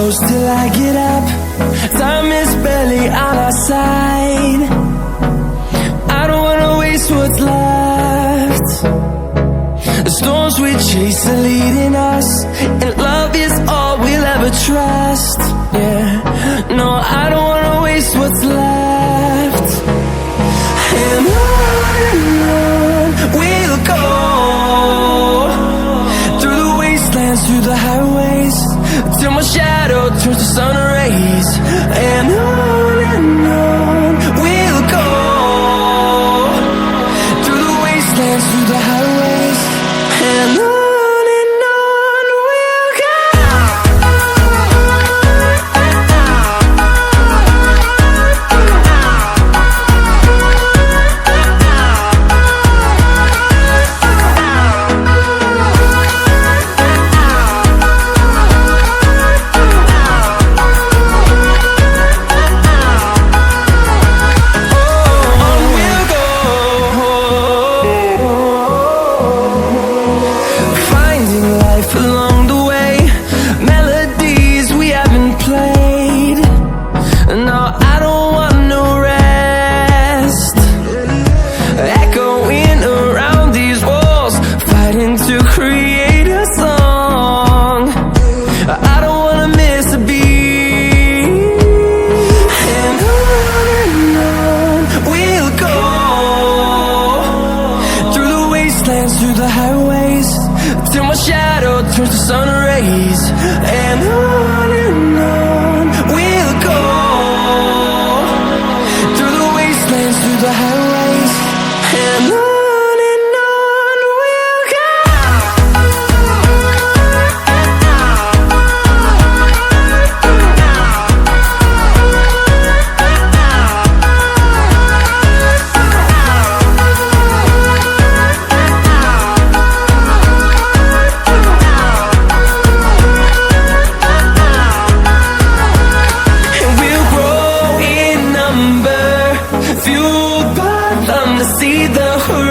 close till I get up. Time is barely on our side. I don't wanna waste what's left. The storms we chase are leading us, and love is all we'll ever trust. Yeah, no, I don't wanna waste what's left. And on we'll go, through the wastelands, through the highways, till my shadow turns to sun rays. And on we'll go, through the wastelands, through the highways, and on we'll go. Through the highways, till my shadow turns to sun rays. And on we'll go, through the wastelands, through the highways, and on we'll go. See the horizon.